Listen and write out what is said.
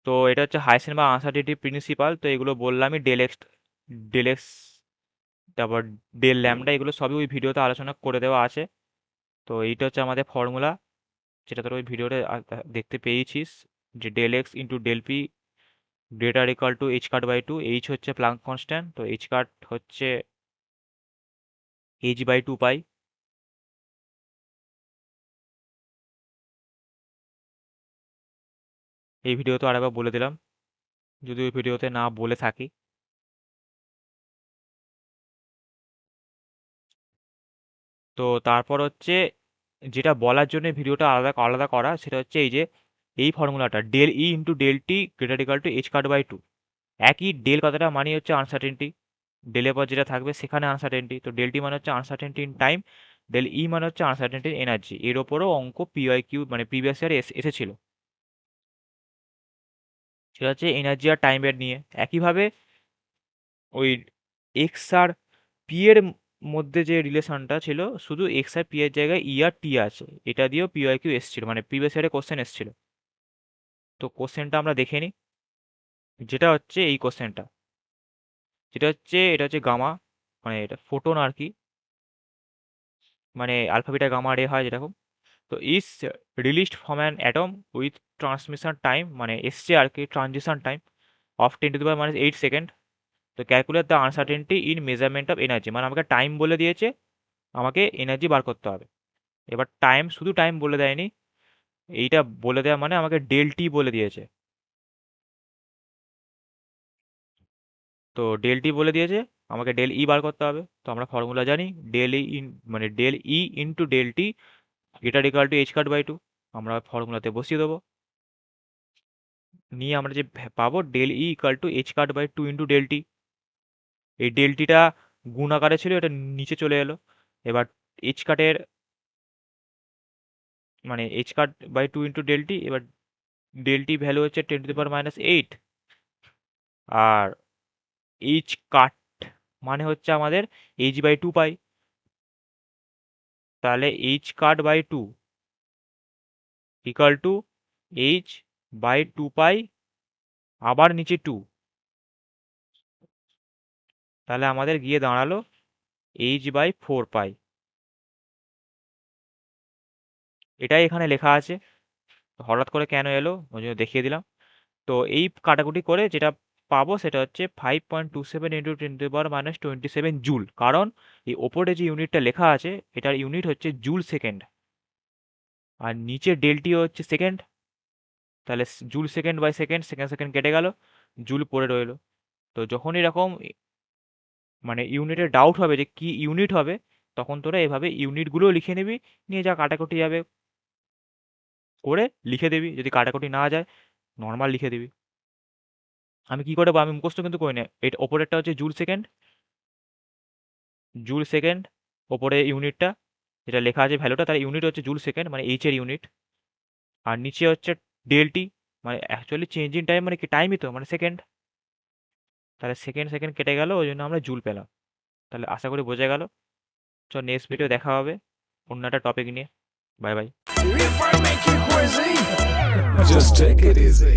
তো এটা হচ্ছে হাইসেন বা আনসার্টেনিটি প্রিন্সিপাল। তো এগুলো বললামই, ডেল এক্স, তারপর ডেল ল্যামডা, এগুলো সবই ওই ভিডিওতে আলোচনা করে দেওয়া আছে। তো এইটা হচ্ছে আমাদের ফর্মুলা, যেটা তোর ওই ভিডিওতে দেখতে পেয়েছিস, যে del x into del p greater equal to h cut by two. H হচ্ছে প্লাঙ্ক কনস্ট্যান্ট, তো এইচ কাট হচ্ছে এইচ বাই টু পাই। এই ভিডিওতে আরেকবার বলে দিলাম, যদি ওই ভিডিওতে না বলে থাকি। তো তারপর হচ্ছে যেটা বলার জন্য ভিডিওটা আলাদা আলাদা করা, সেটা হচ্ছে এই যে এই ফর্মুলাটা del E into del t greater equal to h cut by two. একই ডেল কথাটা মানে হচ্ছে আনসার্টেনটি, ডেলের পর যেটা থাকবে সেখানে আনসার্টেনটি। তো ডেল টি মানে হচ্ছে আনসার্টেনটি ইন টাইম, ডেল ই মানে হচ্ছে আনসার্টেনটি ইন এনার্জি। এর ওপরও অঙ্ক পিওয়াই কিউ মানে প্রিভিয়াস ইয়ারে এসেছিল, সেটা হচ্ছে এনার্জি আর টাইমের নিয়ে। একইভাবে ওই এক্স আর পি এর মধ্যে যে রিলেশনটা ছিল, শুধু এক্স আর পি এর জায়গায় ই আর টি আছে, এটা দিয়েও পিওয়াই কিউ এসেছিল, মানে প্রিভিয়াস ইয়ারে কোশ্চেন এসেছিল। তো কোশ্চেনটা আমরা দেখে নিই, যেটা হচ্ছে এই কোশ্চেনটা, যেটা হচ্ছে এটা হচ্ছে গামা, মানে এটা ফোটন আর কি, মানে আলফা বিটা গামা রে হয় যেরকম। তো is released from an atom with transmission time, মানে এসছে আর কি ট্রানজিশন টাইম অফ 10⁻⁸ তো calculate the uncertainty in measurement of energy, মানে আমাকে টাইম বলে দিয়েছে, আমাকে এনার্জি বার করতে হবে। এবার টাইম, শুধু টাইম বলে দেয়নি, এইটা বলে দেওয়া মানে আমাকে ডেল টি বলে দিয়েছে। তো ডেল টি বলে দিয়েছে, আমাকে ডেল ই বার করতে হবে। তো আমরা ফর্মুলা জানি, ডেল ই ইন মানে del E into del t greater equal to h cut by two. আমরা ফর্মুলাতে বসিয়ে দেবো, নিয়ে আমরা যে পাবো del E equal to h cut by two into del t. এই ডেল টিটা গুণ আকারে ছিল, এটা নিচে চলে এলো। এবার এইচ কাটের মানে h cut by two into del t, এবার ডেল টি ভ্যালু হচ্ছে 10⁻⁸, আর এইচ কাট মানে হচ্ছে আমাদের এইচ বাই টু পাই। তাহলে h cut by two equal to h by two pi, আবার নিচে টু, তাহলে আমাদের গিয়ে দাঁড়ালো এইচ বাই ফোর পাই। এটাই এখানে লেখা আছে, হঠাৎ করে কেন এলো ওই জন্য দেখিয়ে দিলাম। তো এই কাটাকুটি করে যেটা পাবো সেটা হচ্ছে 5.27 ইন্টু 10⁻⁻27 জুল, কারণ এই ওপরে যে ইউনিটটা লেখা আছে এটার ইউনিট হচ্ছে জুল সেকেন্ড, আর নিচে ডেলটি হচ্ছে সেকেন্ড। তাহলে joule second by second, second second কেটে গেল, জুল পড়ে রইলো। তো যখন এরকম মানে ইউনিটের ডাউট হবে যে কি ইউনিট হবে, তখন তোরা এভাবে ইউনিটগুলো লিখে নিবি, নিয়ে যা কাটাকুটি যাবে করে লিখে দিবি। যদি কাটাকুটি না যায় নর্মাল লিখে দিবি। আমি কি করে আমি মুখস্থ কিন্তু করি না। এটা ওপরেরটা হচ্ছে জুল সেকেন্ড, জুল সেকেন্ড, ওপরে ইউনিটটা যেটা লেখা আছে ভ্যালুটা, তার ইউনিট হচ্ছে জুল সেকেন্ড মানে এইচ এর ইউনিট, আর নিচে হচ্ছে ডেলটি, মানে অ্যাকচুয়ালি চেঞ্জ ইন টাইম মানে কি টাইমই তো, মানে সেকেন্ড। তাহলে সেকেন্ড সেকেন্ড কেটে গেল, ওই জন্য আমরা জুল পেলাম। তাহলে আশা করি বোঝা গেল। চল নেক্সট ভিডিও দেখা হবে অন্য একটা টপিক নিয়ে। Bye bye. If I make you crazy, just take it easy.